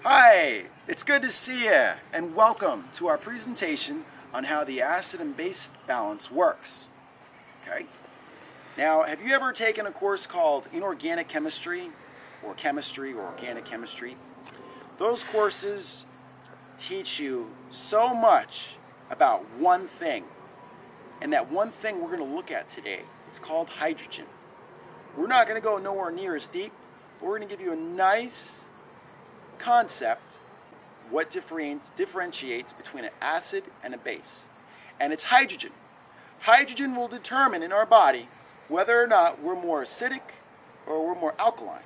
Hi, it's good to see you, and welcome to our presentation on how the acid and base balance works. Okay. Now, have you ever taken a course called Inorganic Chemistry or Organic Chemistry? Those courses teach you so much about one thing, and that one thing we're going to look at today. It's called hydrogen. We're not going to go nowhere near as deep, but we're going to give you a nice concept what differentiates between an acid and a base, and it's hydrogen. Hydrogen will determine in our body whether or not we're more acidic or we're more alkaline.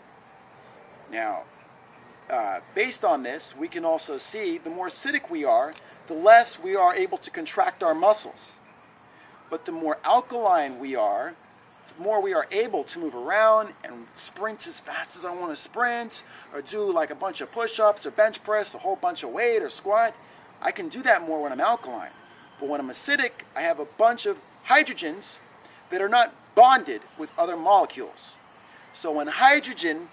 Now, based on this, we can also see the more acidic we are, the less we are able to contract our muscles. But the more alkaline we are, the more we are able to move around and sprint as fast as I want to sprint, or do like a bunch of push-ups or bench press, a whole bunch of weight or squat. I can do that more when I'm alkaline. But when I'm acidic, I have a bunch of hydrogens that are not bonded with other molecules. So when hydrogen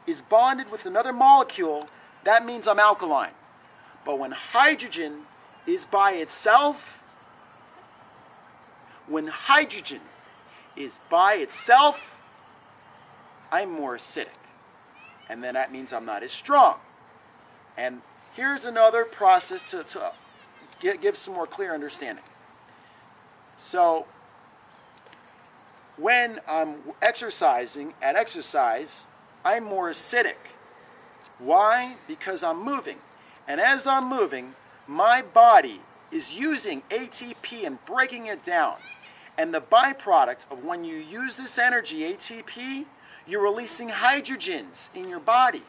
is bonded with another molecule, that means I'm alkaline. But when hydrogen is by itself, I'm more acidic. And then that means I'm not as strong. And here's another process to give some more clear understanding. So, when I'm exercising, at exercise, I'm more acidic. Why? Because I'm moving. And as I'm moving, my body is using ATP and breaking it down. And the byproduct of when you use this energy, ATP, you're releasing hydrogens in your body.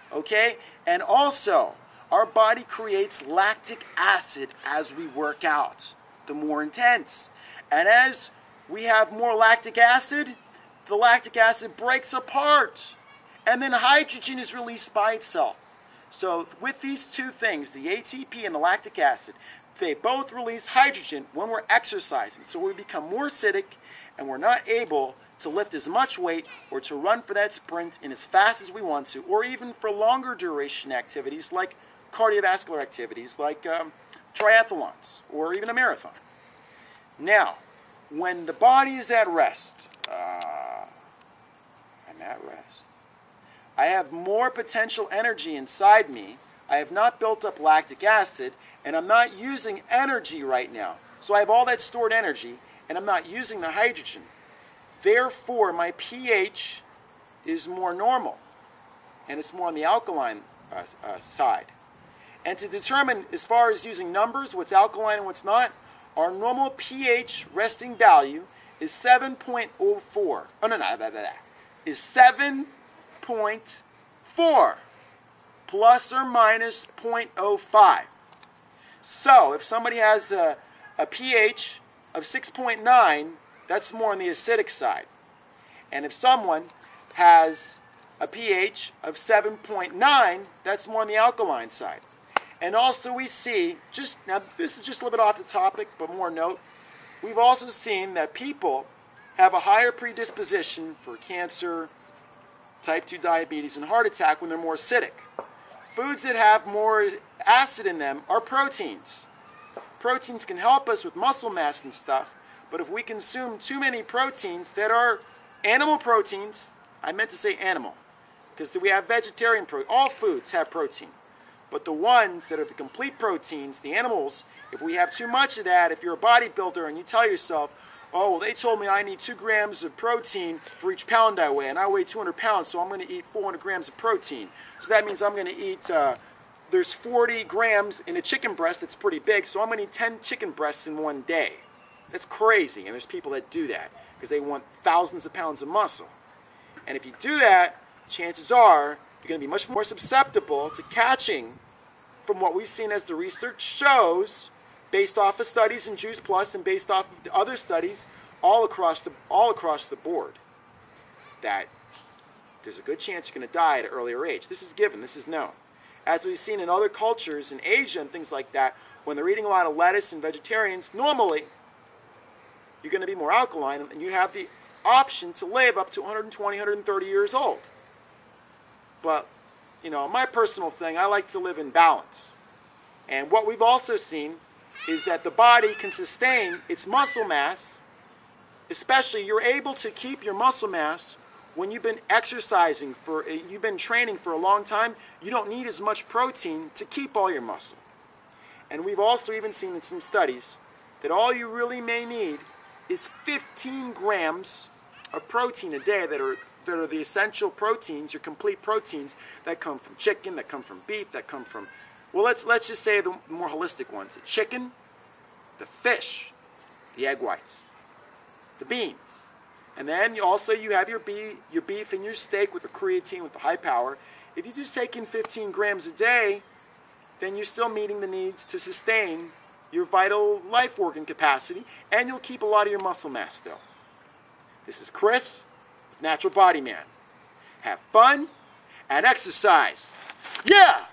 Okay? And also, our body creates lactic acid as we work out, the more intense. And as we have more lactic acid, the lactic acid breaks apart. And then hydrogen is released by itself. So with these two things, the ATP and the lactic acid, they both release hydrogen when we're exercising. So we become more acidic and we're not able to lift as much weight or to run for that sprint in as fast as we want to, or even for longer duration activities like cardiovascular activities like triathlons or even a marathon. Now, when the body is at rest, I'm at rest. I have more potential energy inside me. I have not built up lactic acid, and I'm not using energy right now. So I have all that stored energy, and I'm not using the hydrogen. Therefore, my pH is more normal, and it's more on the alkaline side. And to determine, as far as using numbers, what's alkaline and what's not, our normal pH resting value is 7.04. Oh, no, is 7.4 plus or minus 0.05. So if somebody has a pH of 6.9, that's more on the acidic side. And if someone has a pH of 7.9, that's more on the alkaline side. And also we see, now this is just a little bit off the topic, but more note, we've also seen that people have a higher predisposition for cancer, type 2 diabetes, and heart attack when they're more acidic. Foods that have more acid in them are proteins. Proteins can help us with muscle mass and stuff, but if we consume too many proteins that are animal proteins, I meant to say animal, because we have vegetarian protein. All foods have protein. But the ones that are the complete proteins, the animals, if we have too much of that, if you're a bodybuilder and you tell yourself, oh, well, they told me I need 2 grams of protein for each pound I weigh, and I weigh 200 pounds, so I'm going to eat 400 grams of protein. So that means I'm going to eat, there's 40 grams in a chicken breast that's pretty big, so I'm going to eat 10 chicken breasts in one day. That's crazy, and there's people that do that because they want thousands of pounds of muscle. And if you do that, chances are you're going to be much more susceptible to catching, from what we've seen as the research shows, based off of studies in Juice Plus and based off of the other studies all across the board, that there's a good chance you're going to die at an earlier age. This is given. This is known. As we've seen in other cultures in Asia and things like that, when they're eating a lot of lettuce and vegetarians, normally you're going to be more alkaline, and you have the option to live up to 120, 130 years old. But my personal thing, I like to live in balance. And what we've also seen is that the body can sustain its muscle mass, especially you're able to keep your muscle mass when you've been exercising you've been training for a long time. You don't need as much protein to keep all your muscle. And we've also even seen in some studies that all you really may need is 15 grams of protein a day that are the essential proteins, your complete proteins that come from chicken, that come from beef, that come from, well, let's just say the more holistic ones: the chicken, the fish, the egg whites, the beans, and then you have your beef and your steak with the creatine, with the high power. If you just take in 15 grams a day, then you're still meeting the needs to sustain your vital life organ capacity, and you'll keep a lot of your muscle mass still. This is Chris, Natural Body Man. Have fun and exercise. Yeah!